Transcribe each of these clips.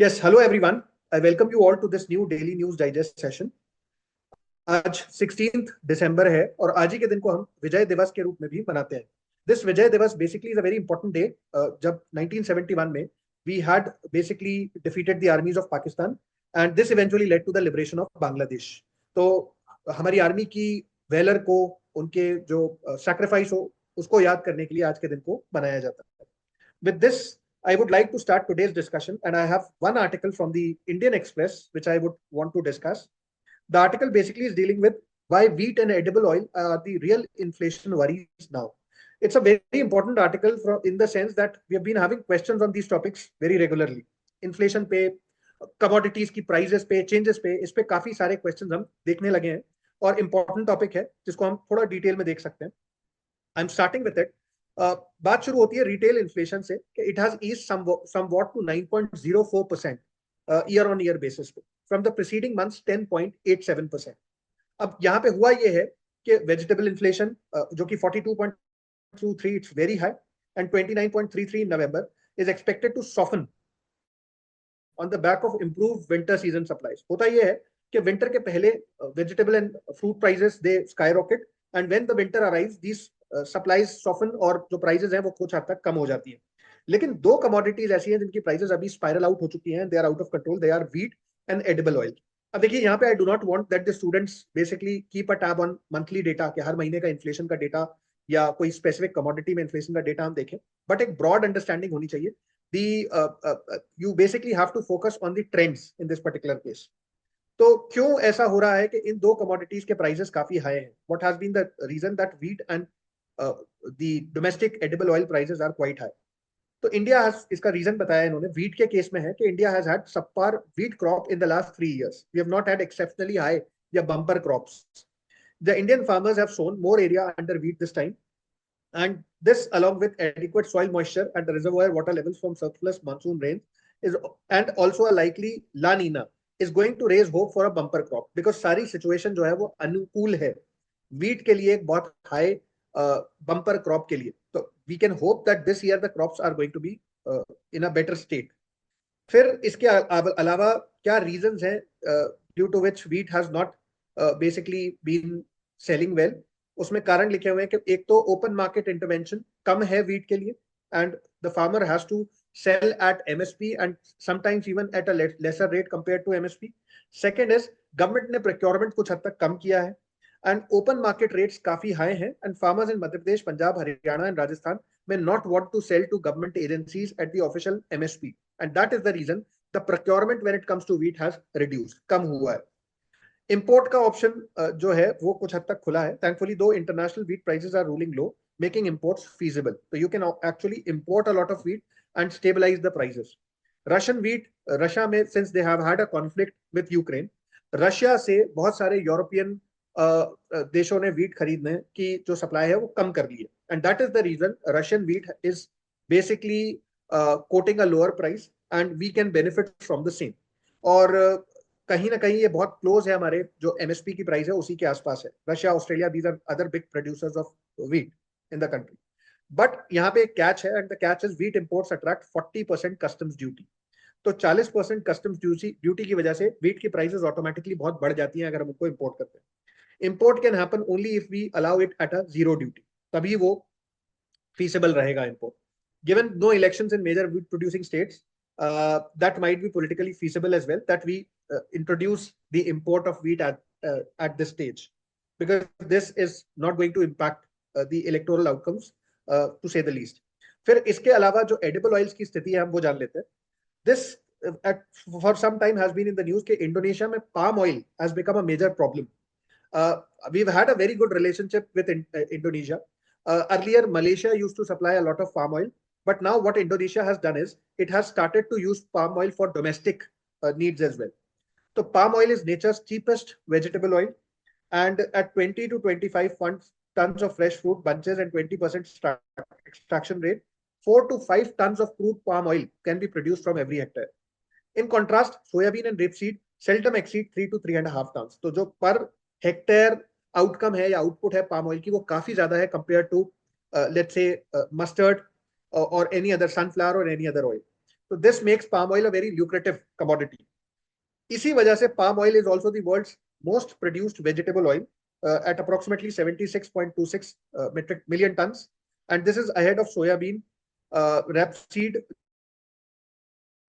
Yes, hello everyone. I welcome you all to this new daily news digest session. आज 16 दिसंबर है और आज ही के दिन को हम विजय दिवस के रूप में भी मनाते हैं. दिस विजय दिवस basically is a very important day. जब 1971 में we had basically defeated the armies of Pakistan and this eventually led to the liberation of Bangladesh. तो हमारी आर्मी की वेलर को, उनके जो सैक्रिफाइस हो, उसको याद करने के लिए आज के दिन को बनाया जाता है. With this, I would like to start today's discussion, and I have one article from the Indian Express which I would want to discuss. The article basically is dealing with why wheat and edible oil are the real inflation worries now. It's a very important article in the sense that we have been having questions on these topics very regularly. Inflation पे, commodities की prices पे, changes पे, इस पे काफी सारे questions हम देखने लगे हैं और important topic है जिसको हम थोड़ा डिटेल में देख सकते हैं. I'm starting with it. बात शुरू होती है रिटेल इन्फ्लेशन से कि it has eased somewhat to 9.04% year on year basis पे फ्रॉम द प्रीसीडिंग मंथ्स 10.87%. अब यहाँ पे हुआ ये है कि वेजिटेबल इन्फ्लेशन जो कि 42.23 it's very high and 29.33 in November is expected to soften on the back of improve winter season supplies. होता ये है कि विंटर के पहले vegetable and fruit prices they skyrocket and when the winter arrives these supplies soften और जो prices हैं वो कुछ हद तक कम हो जाती है. लेकिन दो कमोडिटीज ऐसी हैं जिनकी प्राइसेस अभी स्पाइरल आउट हो चुकी हैं. They are out of control. They are wheat and edible oil. अब देखिए यहाँ पे I do not want that the students basically keep a tab on monthly data कि हर महीने का इन्फ्लेशन का डेटा या कोई स्पेसिफिक कमोडिटी में इन्फ्लेशन का डेटा हम देखें, बट एक ब्रॉड अंडरस्टैंडिंग होनी चाहिए. You basically have to focus on the trends in this particular case. तो क्यों ऐसा हो रहा है कि इन दो कमोडिटीज के प्राइसेस काफी हाई हैं? What has been the reason that wheat and the domestic edible oil prices are quite high? तो इंडिया इसका रीजन बताया इन्होंने. व्हीट के केस में है कि India has had subpar wheat crop in the last 3 years. We have not had exceptionally high या bumper crops. The Indian farmers have sown more area under wheat this time, and this along with adequate soil moisture and the reservoir water levels from surplus monsoon rains is and also a likely La Nina is going to raise hope for a bumper crop because सारी situation जो है वो अनुकूल है wheat के लिए, एक बहुत high bumper crop के लिए. तो we can hope that this year the crops are going to be in a better state. फिर इसके अलावा क्या reasons हैं due to which wheat has not basically been selling well? उसमें कारण लिखे हुए हैं कि एक तो ओपन मार्केट इंटरवेंशन कम है व्हीट के लिए and the farmer has to sell at MSP and sometimes even at a lesser rate compared to MSP. Second is government ने प्रोक्योरमेंट कुछ हद तक कम किया है एंड ओपन मार्केट रेट्स काफी हाई हैं and farmers in Madhya Pradesh, Punjab, Haryana and Rajasthan में not want to sell to government agencies at the official MSP and that is the reason the procurement when it comes to wheat has reduced, कम हुआ है. Import का option जो है वो कुछ हद तक खुला है thankfully, though international wheat prices are ruling low making imports feasible. तो you can actually import a lot of wheat and stabilise the prices. Russian wheat, Russia में since they have had a conflict with Ukraine, Russia से बहुत सारे European देशों ने wheat खरीदने की जो सप्लाई है वो कम कर ली है and that is the reason Russian wheat is basically quoting a lower price and we can benefit from the same. और कहीं ना कहीं ये बहुत क्लोज है हमारे जो एमएसपी की प्राइस है उसी के आसपास है. Russia, Australia, these are other big producers of wheat in the country. But यहाँ पे एक कैच है and the catch is wheat imports attract 40% customs duty. तो 40% कस्टम्स ड्यूटी की वजह से व्हीट की प्राइसेस ऑटोमेटिकली बहुत बढ़ जाती हैं अगर हम उनको इंपोर्ट करते हैं. Import can happen only if we allow it at a zero duty, तभी वो feasible रहेगा import. Given no elections in major wheat producing states, that might be politically feasible as well, that we introduce the import of wheat at this stage, because this is not going to impact the electoral outcomes to say the least. फिर इसके अलावा जो edible oils की स्थिति है हम वो जान लेते हैं. This for some time has been in the news कि इंडोनेशिया में palm oil has become a major problem. We've had a very good relationship with Indonesia. Earlier, Malaysia used to supply a lot of palm oil, but now what Indonesia has done is it has started to use palm oil for domestic needs as well. So palm oil is nature's cheapest vegetable oil, and at 20 to 25 tons of fresh fruit bunches and 20% extraction rate, 4 to 5 tons of crude palm oil can be produced from every hectare. In contrast, soybean and rapeseed seldom exceed 3 to 3.5 tons. तो जो per hectare outcome है या output है palm oil की वो काफी ज्यादा है compare to let's say mustard और एनी अदर सनफ्लावर और एनी अदर ऑयल. तो this makes palm oil a very lucrative commodity. इसी वजह से palm oil is also the world's most produced vegetable oil at approximately 76.26 metric million tons, and this is ahead of soybean, rapeseed,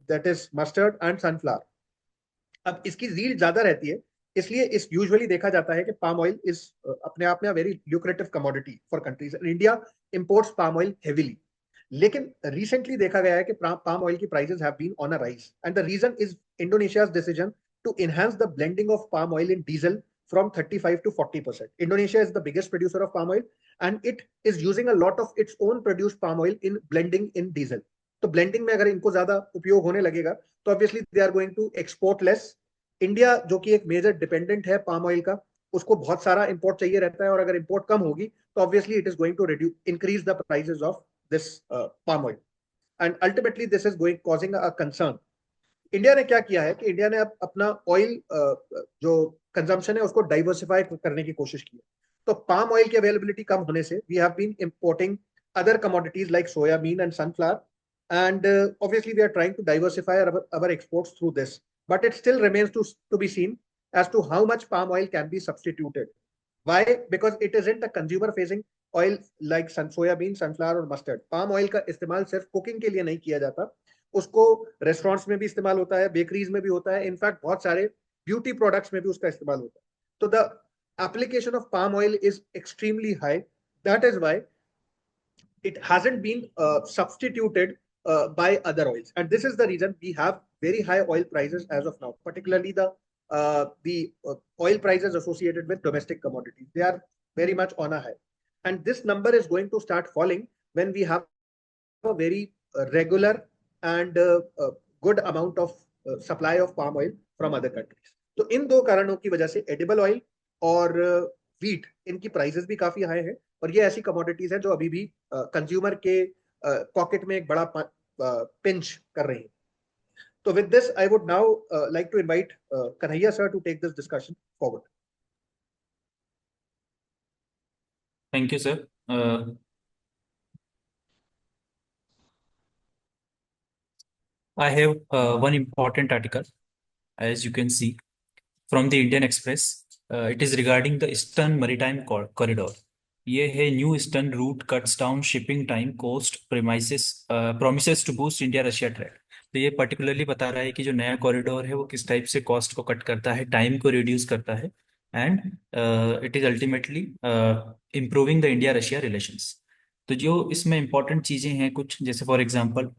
that is mustard and sunflower. अब इसकी reel ज्यादा रहती है, इसलिए इस यूजुअली देखा जाता है कि पाम ऑयल इज अपने आप में a very lucrative commodity for countries, and India imports palm oil heavily. लेकिन रिसेंटली देखा गया है कि पाम ऑयल की prices have been on a rise, and the reason is Indonesia's decision to enhance the blending of palm oil in diesel from 35 to 40%. Indonesia is the biggest producer of palm oil, and it is using a lot of its own produced palm oil in blending in diesel. तो blending में अगर इनको ज्यादा उपयोग होने लगेगा तो obviously they are going to export less. India जो कि एक मेजर डिपेंडेंट है पाम ऑयल का, उसको बहुत सारा इंपोर्ट चाहिए रहता है, और अगर इंपोर्ट कम होगी तो obviously it is going to reduce increase the prices of this palm oil, and ultimately this is going causing a concern. India ने क्या किया है कि इंडिया ने अब अपना ऑयल जो कंजम्पशन है उसको डाइवर्सिफाई करने की कोशिश की है। तो पाम ऑयल की अवेलेबिलिटी कम होने से we have been importing other commodities like soybean and sunflower, and obviously we are trying to diversify our exports through this, but it still remains to be seen as to how much palm oil can be substituted. Why? Because it isn't a consumer facing oil like soyabean, sunflower और mustard. palm oil का इस्तेमाल सिर्फ cooking के लिए नहीं किया जाता, उसको रेस्टोरेंट्स में भी इस्तेमाल होता है, बेकरीज में भी होता है, इनफैक्ट बहुत सारे ब्यूटी प्रोडक्ट्स में भी उसका इस्तेमाल होता है। तो the application of palm oil is extremely high. That is why it hasn't been substituted by other oils, and this is the reason we have very high oil prices as of now, particularly the oil prices associated with domestic commodities. They are very much on a high, and this number is going to start falling when we have a very regular and good amount of supply of palm oil from other countries. तो इन दो कारणों की वजह से edible oil और wheat इनकी prices भी काफी हाई है, और ये ऐसी कमोडिटीज है जो अभी भी कंज्यूमर के पॉकेट में एक बड़ा पिंच कर रही है। तो with this I would now like to invite Kanhaiya sir to take this discussion forward. Thank you sir. I have one important article, as you can see, from the Indian Express. It is regarding the Eastern Maritime Corridor. ये है new eastern route cuts down shipping time cost promises to boost India Russia trade. तो ये particularly बता रहा है कि जो नया कॉरिडोर है वो किस टाइप से कॉस्ट को कट करता है, टाइम को रिड्यूस करता है, and it is ultimately improving the India Russia relations. तो जो इसमें इंपॉर्टेंट चीज़ें हैं कुछ, जैसे for example,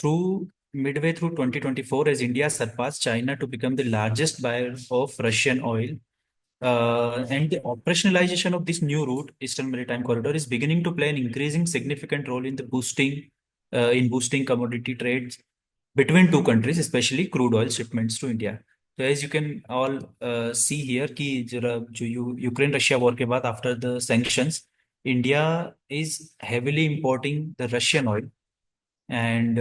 through midway through 2024, as India surpassed China to become the largest buyer of Russian oil, and the operationalization of this new route, Eastern Maritime Corridor, is beginning to play an increasing significant role in the boosting commodity trades between two countries, especially crude oil shipments to India. So as you can all see here, कि जो Ukraine Russia war के बाद after the sanctions, India is heavily importing the Russian oil, and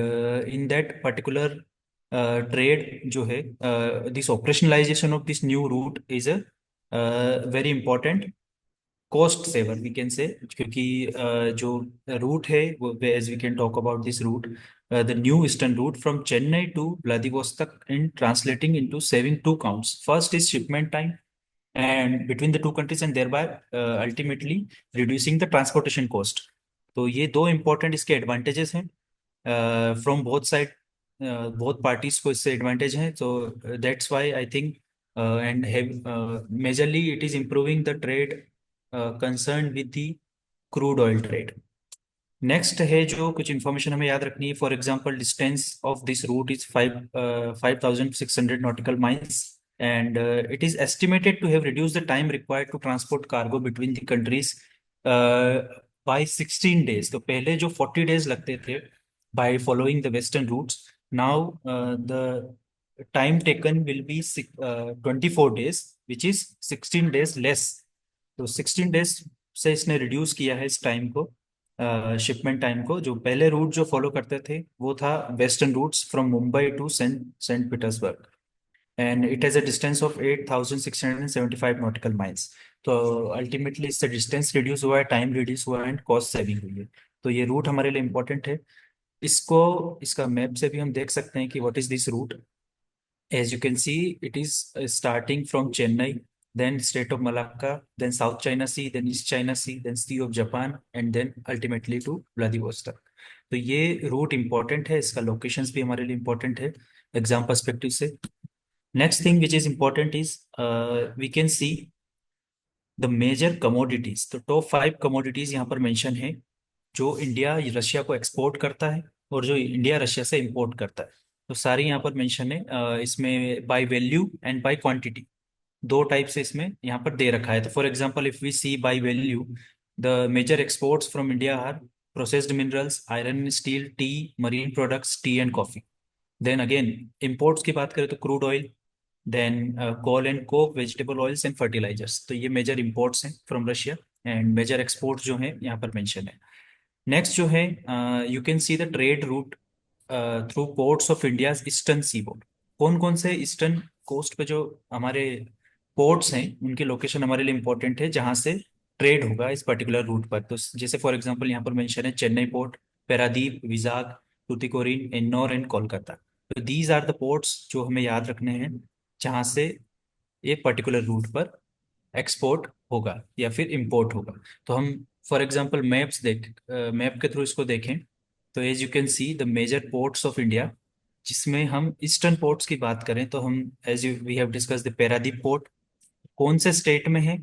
in that particular trade जो है, this operationalization of this new route is a very important cost saver, we can say, क्योंकि जो route है वो, as we can talk about this route, the new eastern route from Chennai to Vladivostok, in translating into saving two counts. First is shipment time and between the two countries, and thereby ultimately reducing the transportation cost. तो ये दो important इसके advantages हैं from both side, both parties को इससे advantage है। तो that's why I think and majorly it is improving the trade concern with the crude oil trade. Next है जो कुछ इंफॉर्मेशन हमें याद रखनी है, for example distance of this route is 5600 nautical miles, and it is estimated to have reduced the time required to transport cargo between the countries by 16 days. तो पहले जो 40 days लगते थे by following the western routes, now the time taken will be 24 days, which is 16 days less. तो 16 days से इसने reduce किया है इस टाइम को, शिपमेंट टाइम को। जो पहले रूट जो फॉलो करते थे वो था western routes from Mumbai to Saint Petersburg, and it has a distance of 8675 nautical miles. तो अल्टीमेटली इससे डिस्टेंस रिड्यूस हुआ है, टाइम रिड्यूस हुआ है, एंड कॉस्ट सेविंग हुई है। तो ये रूट हमारे लिए इम्पोर्टेंट है। इसको इसका मैप से भी हम देख सकते हैं कि what is this route. As you can see, it is starting from Chennai, then Strait of Malacca, then South China Sea, then East China Sea, then Sea of Japan, and then ultimately to Vladivostok. तो ये root important है, इसका locations भी हमारे लिए important है exam perspective से। Next thing which is important is we can see the major commodities. तो टॉप 5 कमोडिटीज यहाँ पर मेंशन है जो इंडिया रशिया को एक्सपोर्ट करता है और जो इंडिया रशिया से इंपोर्ट करता है। तो सारी यहाँ पर मेंशन है, इसमें by value and by quantity, दो टाइप से इसमें यहाँ पर दे रखा है। तो for example if we see by value, the major exports from India are processed minerals, iron, steel, tea, marine products, tea and coffee. Then again imports की बात करें तो crude oil, then coal and coke, vegetable oils and fertilizers. तो ये major imports हैं from Russia, and major exports जो हैं यहाँ पर मेंशन है। नेक्स्ट जो है, you can see the trade route through ports of India eastern seaboard. कौन कौन से ईस्टर्न कोस्ट पे जो हमारे पोर्ट्स हैं उनकी लोकेशन हमारे लिए इंपॉर्टेंट है जहां से ट्रेड होगा इस पर्टिकुलर रूट पर। तो जैसे फॉर एग्जांपल यहाँ पर मेंशन है चेन्नई पोर्ट, पेरादीप, विजाग, टूटिकोरिन, एन्नौर एंड कोलकाता। तो दीज आर द पोर्ट्स जो हमें याद रखने हैं जहां से ये पर्टिकुलर रूट पर एक्सपोर्ट होगा या फिर इंपोर्ट होगा। तो हम फॉर एग्जांपल मैप के थ्रू इसको देखें तो as you can see the major ports of India, जिसमें हम ईस्टर्न पोर्ट्स की बात करें तो हम as you we have discuss the Paradip port, कौन से स्टेट में है,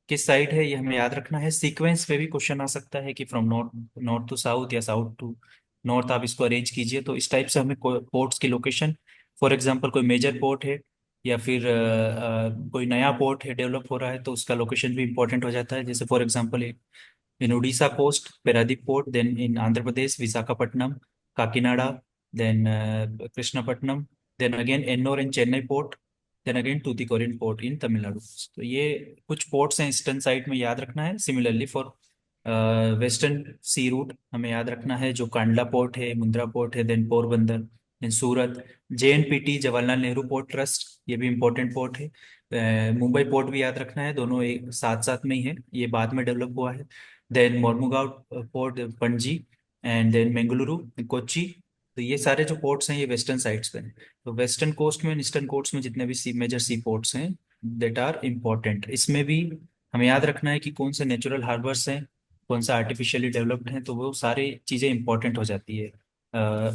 किस साइड है, ये हमें याद रखना है। सीक्वेंस पे भी क्वेश्चन आ सकता है कि from north north to south या साउथ टू नॉर्थ आप इसको अरेंज कीजिए। तो इस टाइप से हमें पोर्ट्स की लोकेशन, फॉर एग्जांपल कोई मेजर पोर्ट है या फिर कोई नया पोर्ट है डेवलप हो रहा है तो उसका लोकेशन भी इंपॉर्टेंट हो जाता है। जैसे for example in Odisha coast, Paradip port, then in Andhra Pradesh, Visakhapatnam, Kakinada, then Krishnapatnam, then again Ennore and Chennai port, then again Tuticorin port in Tamil Nadu। तो ये कुछ पोर्ट्स हैं eastern side में, याद रखना है। Similarly for western sea route हमें याद रखना है जो कांडला पोर्ट है, मुंद्रा पोर्ट है, then Porbandar, then Surat, JNPT Jawaharlal Nehru port trust, ये भी इंपॉर्टेंट पोर्ट है। मुंबई पोर्ट भी याद रखना है, दोनों एक साथ साथ में ही है, ये बाद में डेवलप हुआ है। Then Mormugao port Panaji, and then Bengaluru, Kochi. तो ये सारे जो पोर्ट्स हैं ये वेस्टर्न साइड्स पे हैं। तो वेस्टर्न कोस्ट में, ईस्टर्न कोस्ट में जितने भी सी मेजर सी पोर्ट्स हैं देट आर इम्पोर्टेंट। इसमें भी हमें याद रखना है कि कौन से नेचुरल हार्बर्स हैं, कौन सा आर्टिफिशियली डेवलप्ड हैं, तो वो सारी चीज़ें इंपॉर्टेंट हो जाती है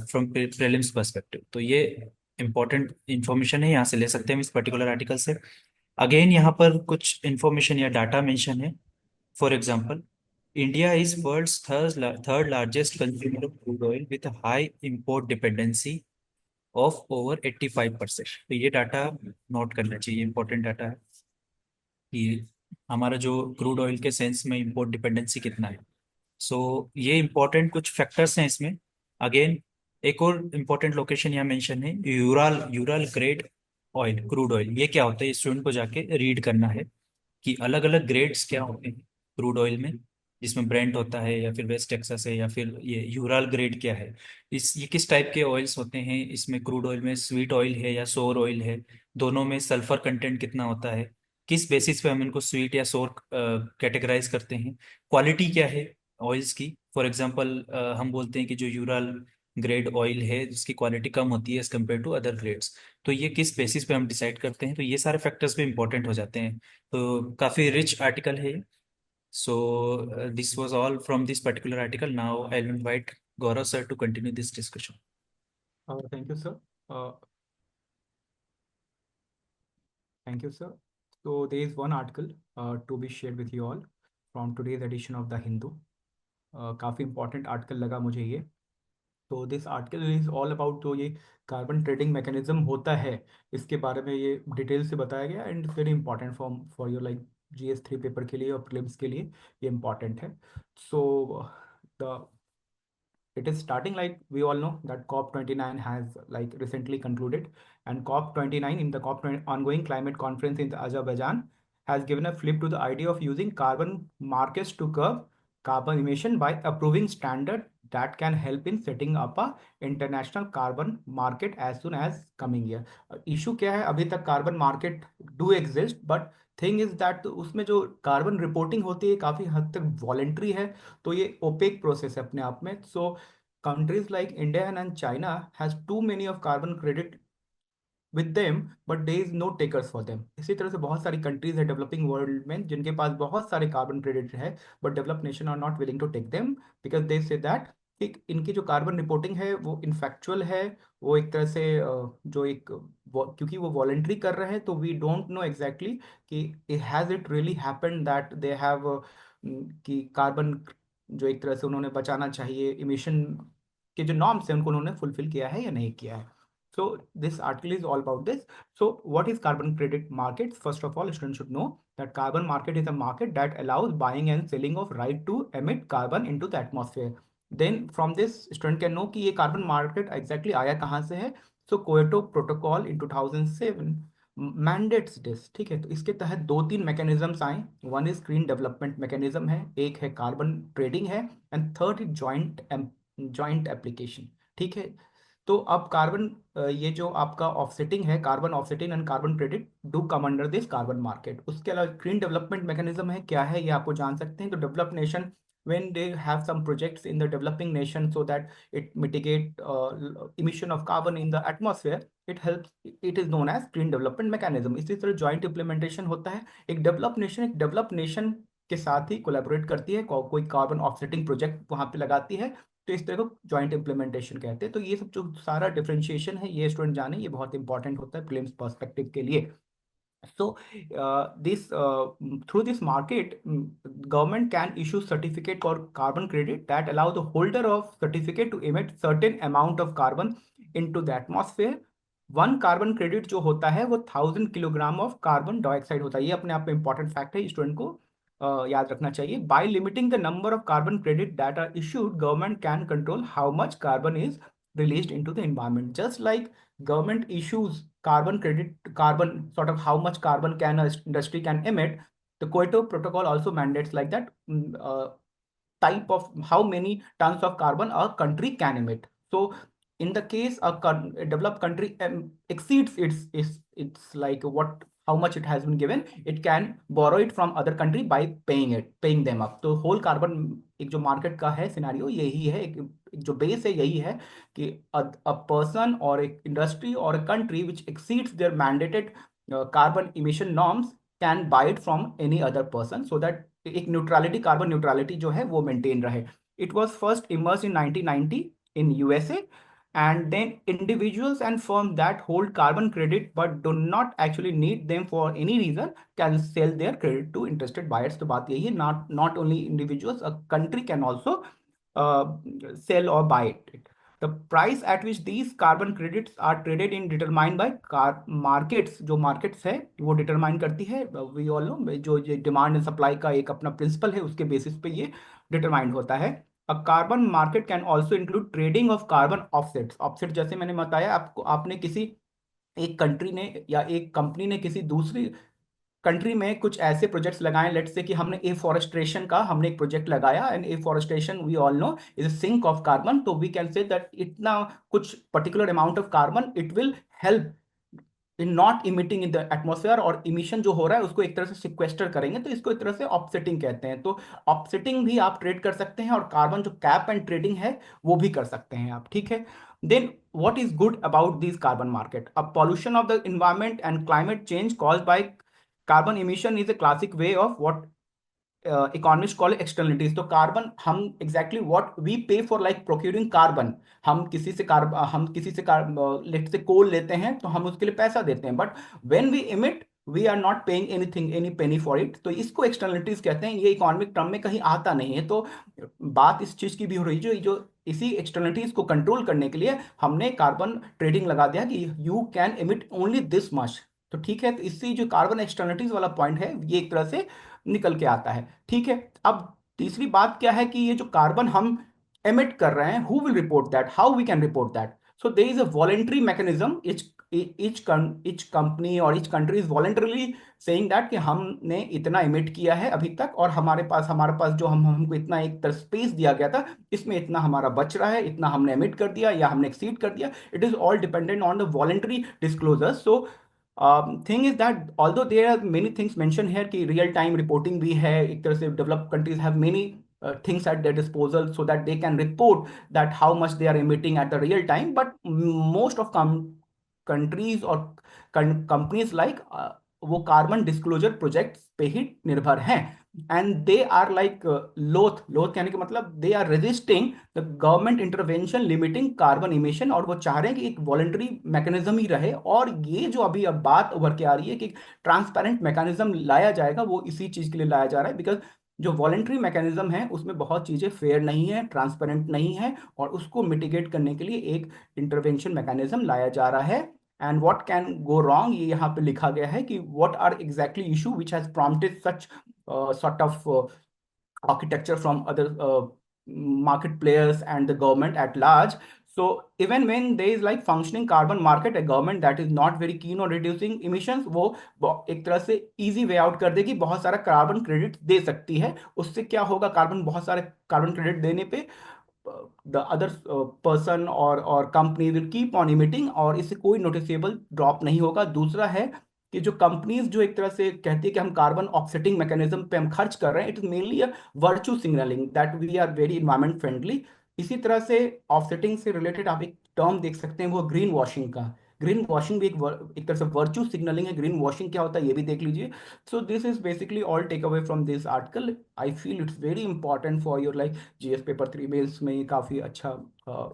फ्रॉम प्रीलिम्स पर्सपेक्टिव। तो ये इंपॉर्टेंट इंफॉर्मेशन है, यहाँ से ले सकते हैं हम इस पर्टिकुलर आर्टिकल से। अगेन यहाँ पर कुछ इंफॉर्मेशन या डाटा मेंशन है। For example, India is world's third largest consumer of crude oil with a high import dependency of over 85%। तो ये डाटा नोट करना चाहिए, इंपॉर्टेंट डाटा है कि हमारा जो क्रूड ऑयल के सेंस में इंपोर्ट डिपेंडेंसी कितना है। सो ये इंपॉर्टेंट कुछ फैक्टर्स हैं इसमें। अगेन एक और इम्पोर्टेंट लोकेशन यहाँ मेंशन है, Ural Ural grade oil, crude oil. ये क्या होता है, स्टूडेंट को जाके रीड करना है कि अलग अलग ग्रेड्स क्या होते हैं क्रूड ऑयल में, जिसमें ब्रेंट होता है या फिर वेस्ट टेक्सास है या फिर ये यूराल ग्रेड क्या है। ये किस टाइप के ऑयल्स होते हैं इसमें, क्रूड ऑयल में स्वीट ऑयल है या सोर ऑयल है, दोनों में सल्फर कंटेंट कितना होता है, किस बेसिस पे हम इनको स्वीट या सोर कैटेगराइज करते हैं, क्वालिटी क्या है ऑयल्स की। फॉर एग्जांपल हम बोलते हैं कि जो यूराल ग्रेड ऑयल है जिसकी क्वालिटी कम होती है as compare to other grades, तो ये किस बेसिस पे हम डिसाइड करते हैं। तो ये सारे फैक्टर्स भी इंपॉर्टेंट हो जाते हैं। तो काफ़ी रिच आर्टिकल है। So this was all from this particular article. Now I will invite Gaurav sir to continue this discussion. Thank you, sir. Uh, Thank you, sir. So there is one article to be shared with you all from today's edition of The Hindu. काफ़ी important article लगा मुझे ये। तो this article is all about जो ये carbon trading mechanism होता है इसके बारे में ये डिटेल से बताया गया and very important for your like GS3 paper के लिए और प्रीलिम्स के लिए ये इम्पॉर्टेंट है। So the it is starting like we all know that COP29 has like recently concluded, and COP29 in the COP20 ongoing climate conference in Azerbaijan has given a flip to the idea of using carbon markets to curb carbon emission by approving standard that can help in setting up a international carbon market as soon as coming year। Issue क्या है, अभी तक carbon market do exist but thing is that उसमें जो carbon reporting होती है काफ़ी हद तक वॉलेंट्री है, तो ये ओपेक प्रोसेस है अपने आप में। सो countries like India and China has too many of carbon credit with them but there is no takers for them. इसी तरह से बहुत सारी कंट्रीज है डेवलपिंग वर्ल्ड में जिनके पास बहुत सारे कार्बन क्रेडिट है but develop nation are not willing to take them because they say that कि इनकी जो कार्बन रिपोर्टिंग है वो इनफैक्चुअल है। वो एक तरह से जो एक क्योंकि वो वॉलेंट्री कर रहे हैं तो वी डोंट नो एग्जैक्टली कि has it really happened that they have कि कार्बन जो एक तरह से उन्होंने बचाना चाहिए इमिशन के जो नॉर्म्स हैं उनको उन्होंने फुलफिल किया है या नहीं किया है। So this article is all about this. So what is carbon credit market? First of all, students should know that carbon market is a market that allows buying and selling of right to emit carbon into the atmosphere. Then from this, student can know कि ये carbon market exactly आया कहाँ से है. So Kyoto Protocol in 2007 mandates this. ठीक है, तो इसके तहत दो तीन mechanisms आए. One is green development mechanism है, एक है carbon trading है, and third is joint application. ठीक है, तो अब कार्बन ये जो आपका ऑफसेटिंग है carbon offsetting and carbon credit do come under this carbon market. उसके अलावा ग्रीन डेवलपमेंट मैकेनिज्म है, क्या है ये आपको जान सकते हैं। तो develop nation when they have some projects in the developing nation so that it mitigate emission of carbon in the atmosphere, it is known as green development mechanism। इसी तरह joint implementation होता है, एक डेवलप नेशन के साथ ही collaborate करती है, कोई कार्बन ऑफसेटिंग प्रोजेक्ट वहां पे लगाती है, तो इस तरह को जॉइंट इम्प्लीमेंटेशन कहते हैं। तो ये सब जो सारा डिफरेंशिएशन है ये स्टूडेंट जाने, ये बहुत इंपॉर्टेंट होता है प्रीलिम्स पर्सपेक्टिव के लिए। So through this market, government can issue certificate or carbon credit that allow the holder of certificate to emit certain amount of carbon into the atmosphere। One carbon credit जो होता है वो 1000 kilogram of carbon dioxide होता है। ये अपने आप में इंपॉर्टेंट फैक्ट है, स्टूडेंट को याद रखना चाहिए। By limiting the number of carbon credit that are issued, government can control how much carbon is released into the environment। Just like government issues carbon sort of how much carbon can a industry can emit, the Kyoto Protocol also mandates like that type of how many tons of carbon a country can emit। So in the case a developed country exceeds its like what how much it has been given, it can borrow it from other country by paying them up। तो whole carbon एक जो market का है scenario यही है, एक जो base है यही है कि a person or a industry or a country which exceeds their mandated carbon emission norms can buy it from any other person so that एक न्यूट्रलिटी कार्बन न्यूट्रलिटी जो है वो मेंटेन रहे। It was first emerge in 1990 in USA, and then individuals and firms that hold carbon credit but do not actually need them for any reason can sell their credit to interested buyers। तो बात यही है, not only individuals, a country can also sell or buy it। The price at which these carbon credits are traded in determined by markets। जो markets है वो determine करती है, we all know जो डिमांड एंड सप्लाई का एक अपना principal है उसके बेसिस पे ये डिटरमाइंड होता है। A carbon market can also include trading of carbon offsets. Offset जैसे मैंने बताया आपको, आपने किसी एक कंट्री ने या एक कंपनी ने किसी दूसरी कंट्री में कुछ ऐसे प्रोजेक्ट्स लगाए, लेट्स से कि हमने एफॉरेस्ट्रेशन का हमने एक प्रोजेक्ट लगाया, and afforestation we all know is a sink of carbon. तो वी कैन से दैट इतना कुछ particular amount of carbon it will help in not emitting in the atmosphere, और इमिशन जो हो रहा है उसको एक तरह से सिक्वेस्टर करेंगे, तो इसको एक तरह से ऑफसेटिंग कहते हैं। तो ऑफसेटिंग भी आप ट्रेड कर सकते हैं और कार्बन जो कैप एंड ट्रेडिंग है वो भी कर सकते हैं आप, ठीक है। Then what is good about this carbon market? अब pollution of the environment and climate change caused by carbon emission is a classic way of what economists call externalities। तो कार्बन हम exactly what we pay for like procuring carbon, हम किसी से late से कोल लेते हैं तो हम उसके लिए पैसा देते हैं, but when we emit we are not paying anything any penny for it। तो इसको externalities कहते हैं। ये इकोनॉमिक टर्म में कहीं आता नहीं है। तो बात इस चीज की भी हो रही है जो इसी एक्सटर्नलिटीज को कंट्रोल करने के लिए हमने कार्बन ट्रेडिंग लगा दिया कि you can emit only this much. तो ठीक है, तो इससे जो कार्बन एक्सटर्नलिटीज वाला पॉइंट है ये एक तरह से निकल के आता है, ठीक है। अब तीसरी बात क्या है कि ये जो कार्बन हम एमिट कर रहे हैं, who will report that, how we can report that? So there is a voluntary mechanism. each company और each country is voluntarily saying that कि हमने इतना इमिट किया है अभी तक, और हमारे पास जो हमको इतना एक तरह स्पेस दिया गया था, इसमें इतना हमारा बच रहा है, इतना हमने इमिट कर दिया या हमने एक्सीड कर दिया। It is all dependent on the voluntary disclosure. So thing is that although there are many things mention here कि रियल टाइम रिपोर्टिंग भी है, एक तरह से developed countries have many things at their disposal so that they can report that how much they are emitting at the real time. But most of countries और companies like वो carbon disclosure projects पे ही निर्भर हैं, and they are like लोथ कहने का मतलब they are resisting the government intervention limiting carbon emission, और वो चाह रहे हैं कि एक वॉलंटरी मैकेनिज्म ही रहे। और ये जो अभी अब बात उभर के आ रही है कि ट्रांसपेरेंट मैकेनिज्म लाया जाएगा, वो इसी चीज के लिए लाया जा रहा है, बिकॉज जो वॉलंटरी मैकेनिज्म है उसमें बहुत चीजें फेयर नहीं है, ट्रांसपेरेंट नहीं है, और उसको मिटिगेट करने के लिए एक इंटरवेंशन मैकेनिज्म लाया जा रहा है। And what can go wrong, ये यहाँ पे लिखा गया है कि what are exactly issue which has prompted such sort of architecture from other market players and the government at large. So even when there is like functioning carbon market, a government that is not very keen on reducing emissions, वो एक तरह से easy way out कर देगी, बहुत सारा carbon credit दे सकती है। उससे क्या होगा, बहुत सारे कार्बन क्रेडिट देने पे द अदर पर्सन और company will keep on emitting, और इससे कोई नोटिसेबल ड्रॉप नहीं होगा। दूसरा है कि जो कंपनीज जो एक तरह से कहती है कि हम कार्बन ऑफसेटिंग मैकेनिज्म पे हम खर्च कर रहे हैं, it is mainly a virtue signalling that we are very environment friendly. इसी तरह से ऑफसेटिंग से रिलेटेड आप एक टर्म देख सकते हैं, वो ग्रीन वॉशिंग का। ग्रीन वॉशिंग भी एक तरह से वर्चू सिग्नलिंग है। ग्रीन वॉशिंग क्या होता है ये भी देख लीजिए। So this is basically all takeaway from this article. I feel it's very important for your like GS paper 3 mains में। ये काफ़ी अच्छा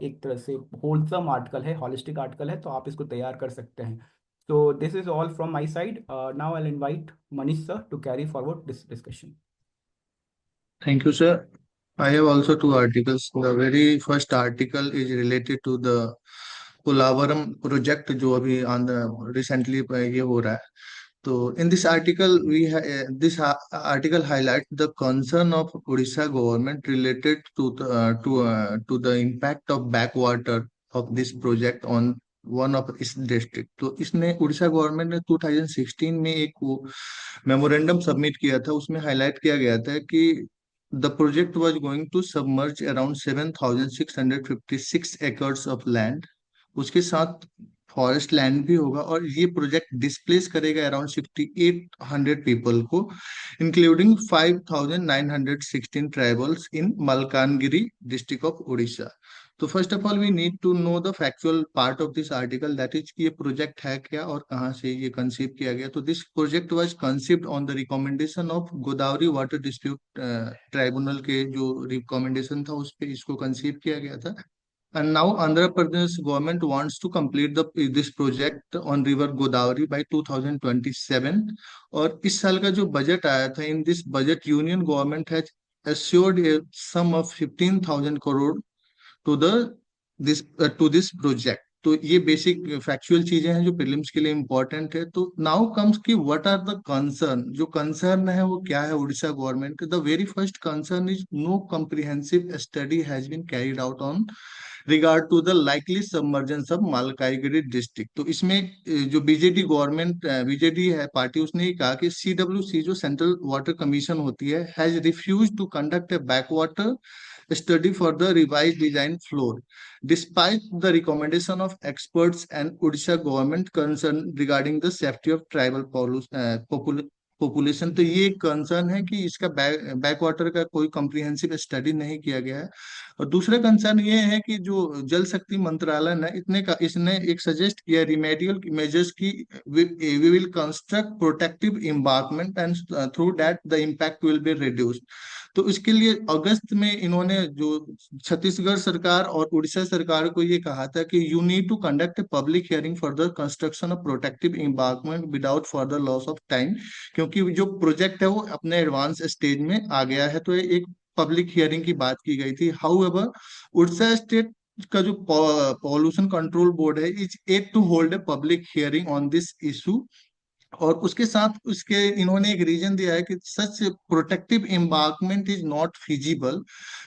एक तरह से होलसम आर्टिकल है, हॉलिस्टिक आर्टिकल है, तो आप इसको तैयार कर सकते हैं। So this is all from my side. Now I'll invite Manish sir to carry forward this discussion. Thank you, sir. I have also two articles. The very first article is related to the Polavaram project जो अभी recently ये हो रहा है। तो in this article this article highlight the concern of Orissa government related to the impact of back water of this project on one of is district. तो इसने Orissa government ने 2016 में एक वो मेमोरेंडम सबमिट किया था, उसमें हाईलाइट किया गया था कि the project was going to submerge around 7,656 acres of land। उसके साथ फॉरेस्ट लैंड भी होगा, और ये प्रोजेक्ट डिस्प्लेस करेगा अराउंड 6,800 पीपल को, including 5,916 tribals in Malkangiri district of Odisha. तो first of all we need to know the factual part of this article, that is ये प्रोजेक्ट है क्या और कहाँ से ये कंसीव किया गया। तो this project was conceived on the recommendation of Godavari water dispute tribunal के जो रिकमेंडेशन था उस पे इसको कंसीव किया गया था। And now Andhra Pradesh government wants to complete this project on river Godavari by 2027। और इस साल का जो बजट आया था, in this budget union government has assured a sum of 15,000 crore to the to this project. तो ये basic factual चीजें हैं जो प्रीलिम्स के लिए इंपॉर्टेंट है। तो नाउ कम्स कि व्हाट आर द कंसर्न, जो कंसर्न है वो क्या है उड़ीसा गवर्नमेंट का। The very first concern is no comprehensive study has been carried out on regard to the likely submergence of Malkangiri district. तो इसमें जो बीजेडी गवर्नमेंट बीजेडी है पार्टी, उसने ये कहा कि CWC जो सेंट्रल वाटर कमीशन होती है has refuse to conduct a back water study for the revised design floor despite the recommendation of experts and Odisha government concerned regarding the safety of tribal population। तो ये concern है कि इसका back water का कोई comprehensive study नहीं किया गया है। और दूसरा कंसर्न ये है कि जो जल शक्ति मंत्रालय ने इसने एक सजेस्ट किया रिमेडियल मेजर्स की we will construct protective embankment and through that the impact will be reduced. तो इसके लिए अगस्त में इन्होंने जो छत्तीसगढ़ सरकार और उड़ीसा सरकार को ये कहा था कि you need to conduct a public hearing for the construction of protective embankment without further loss of time, क्योंकि जो प्रोजेक्ट है वो अपने एडवांस स्टेज में आ गया है। तो एक पब्लिक हियरिंग की बात की गई थी। हाउएवर उड़ीसा स्टेट का जो पॉल्यूशन कंट्रोल बोर्ड है is at to hold a public hearing on this issue. और उसके साथ उसके इन्होंने एक रीजन दिया है कि such protective embankment is not feasible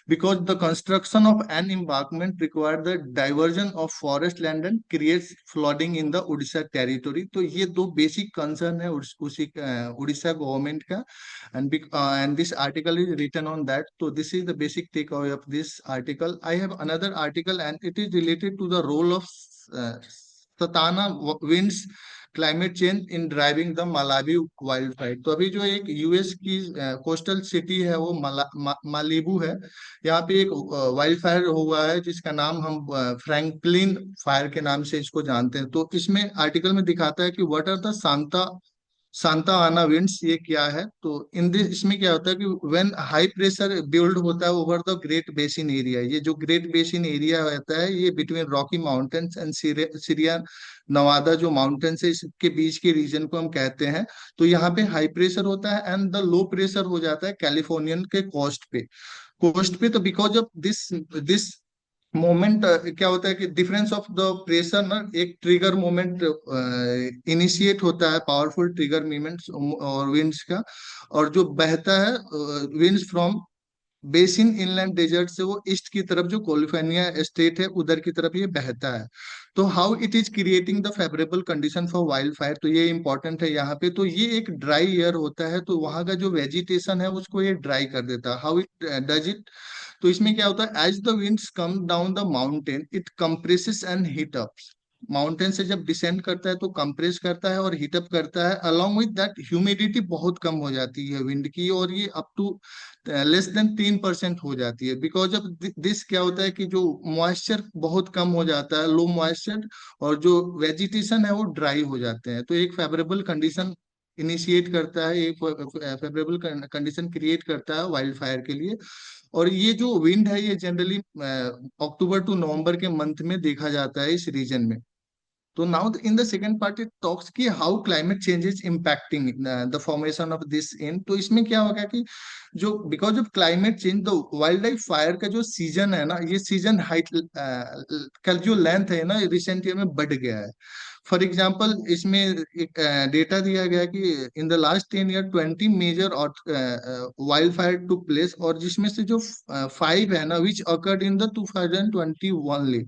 because the construction of an embankment require the diversion of forest land and creates flooding in the Odisha territory. तो ये दो बेसिक कंसर्न है उड़ीसा गवर्नमेंट का, and this article is written on that. तो this is the basic take away of this article. I have another article and it is related to the role of Santa Ana winds climate change in driving the Malawi wild fire. तो अभी जो एक US की coastal city है वो Malibu है, यहाँ पे एक वाइल्ड फायर हुआ है जिसका नाम हम फ्रैंकलिन फायर के नाम से इसको जानते हैं। तो इसमें आर्टिकल में दिखाता है कि व्हाट आर द सांता आना विंड्स, ये क्या है। तो इन दिस इसमें क्या होता है कि व्हेन हाई प्रेशर बिल्ड होता है over the great basin area, ये जो ग्रेट बेसिन एरिया होता है ये between Rocky mountains and Syria Nawada जो माउंटेन्स है इसके बीच के रीजन को हम कहते हैं। तो यहाँ पे हाई प्रेशर होता है एंड द लो प्रेशर हो जाता है कैलिफोर्नियन के कोस्ट पे। तो बिकॉज ऑफ दिस मोमेंट क्या होता है कि डिफरेंस ऑफ द प्रेशर ना, एक ट्रिगर मोमेंट इनिशिएट होता है, पावरफुल ट्रिगर मोमेंट्स और विंड्स का, और जो बहता है winds from basin inland desert से वो ईस्ट की तरफ जो कैलिफोर्निया स्टेट है उधर की तरफ ये बहता है। तो how it is creating the favourable condition for wild fire, तो ये इंपॉर्टेंट है यहाँ पे। तो ये एक ड्राई एयर होता है, तो वहां का जो वेजिटेशन है उसको ये ड्राई कर देता है। हाउ इट डज इट, तो इसमें क्या होता है, as the winds come down the mountain it compresses and heat up. Mountain से जब डिसेंड करता है तो कंप्रेस करता है और हीट अप करता है। अलोंग विद दैट ह्यूमिडिटी बहुत कम हो जाती है विंड की, और ये अप टू लेस देन 3% हो जाती है। बिकॉज ऑफ दिस क्या होता है कि जो मॉइस्चर बहुत कम हो जाता है, लो मॉइस्चर, और जो वेजिटेशन है वो ड्राई हो जाते हैं। तो एक फेवरेबल कंडीशन इनिशिएट करता है, एक फेवरेबल कंडीशन क्रिएट करता है वाइल्ड फायर के लिए। और ये जो विंड है ये जनरली अक्टूबर टू नवंबर के मंथ में देखा जाता है इस रीजन में। तो now in the second part it talks कि how climate change is impacting the formation of this in. तो इसमें क्या होगा कि जो because of climate change the wild life fire का जो सीजन है ना, ये सीजन हाइट का जो लेंथ है ना रिसेंट ईयर में बढ़ गया है। फॉर एग्जाम्पल इसमें एक डेटा दिया गया कि in the last 10 year 20 major wild fire took place, और जिसमें से जो 5 है ना विच अकर्ड इन द 2021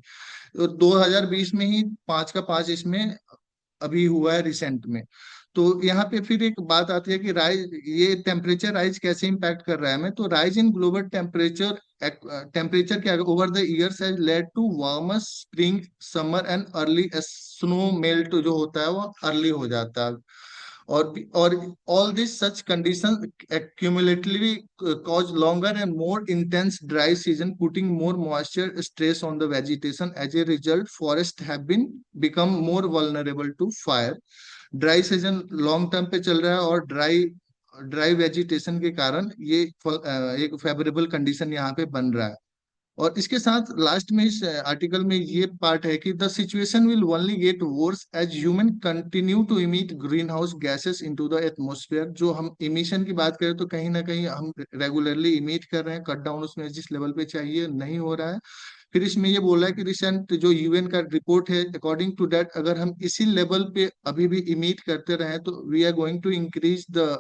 तो 2020 में ही 5 का 5 इसमें अभी हुआ है रिसेंट में। तो यहाँ पे फिर एक बात आती है कि राइज, ये टेम्परेचर राइज कैसे इम्पैक्ट कर रहा है हमें। तो राइज इन ग्लोबल टेम्परेचर क्या over the years has led to warmer spring summer and early snow melt जो होता है वो अर्ली हो जाता है। और all these such conditions accumulatively cause longer and more intense dry season, putting more moisture stress on the vegetation. As a result, forests have become more vulnerable to fire. Dry season long term पे चल रहा है, और dry vegetation के कारण ये एक favourable condition यहाँ पे बन रहा है। और इसके साथ लास्ट में इस आर्टिकल में ये पार्ट है कि the situation will only get worse as human continue to emit green house gases into the atmosphere. जो हम इमिशन की बात करें तो कहीं ना कहीं हम रेगुलरली इमिट कर रहे हैं, कट डाउन उसमें जिस लेवल पे चाहिए नहीं हो रहा है। फिर इसमें ये बोला है कि रिसेंट जो यूएन का रिपोर्ट है अकॉर्डिंग टू दैट अगर हम इसी लेवल पे अभी भी इमिट करते रहे तो we are going to increase the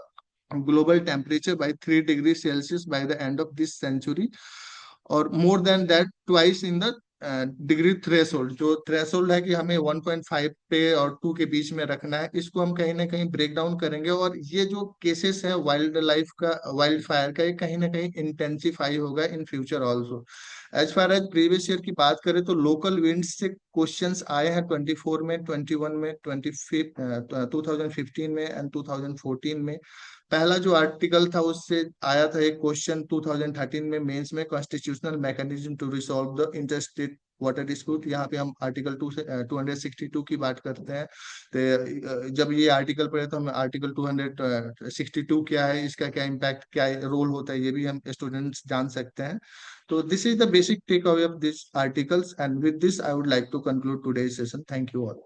global temperature by 3 degree Celsius by the end of this century, और more than that twice in the degree threshold. जो थ्रेशोल्ड है कि हमें 1.5 पे और 2 के बीच में रखना है, इसको हम कहीं ना कहीं ब्रेक डाउन करेंगे। और ये जो केसेस है वाइल्ड लाइफ का, वाइल्ड फायर का, ये कहीं ना कहीं इंटेंसिफाई होगा in future also. As far as previous year की बात करें तो लोकल विंड्स से क्वेश्चंस आए हैं 24 में, 21 में, 2015 में एंड 2014 में। पहला जो आर्टिकल था उससे आया था एक क्वेश्चन 2013 में मेंस में, constitutional mechanism to resolve the interstate water dispute. यहाँ पे हम आर्टिकल 262 की बात करते हैं। तो जब ये आर्टिकल पढ़े तो हम आर्टिकल 262 क्या है, इसका क्या इम्पैक्ट, क्या रोल होता है, ये भी हम स्टूडेंट्स जान सकते हैं। तो this is the basic take away of this articles, and with this I would like to conclude today's session. Thank you all.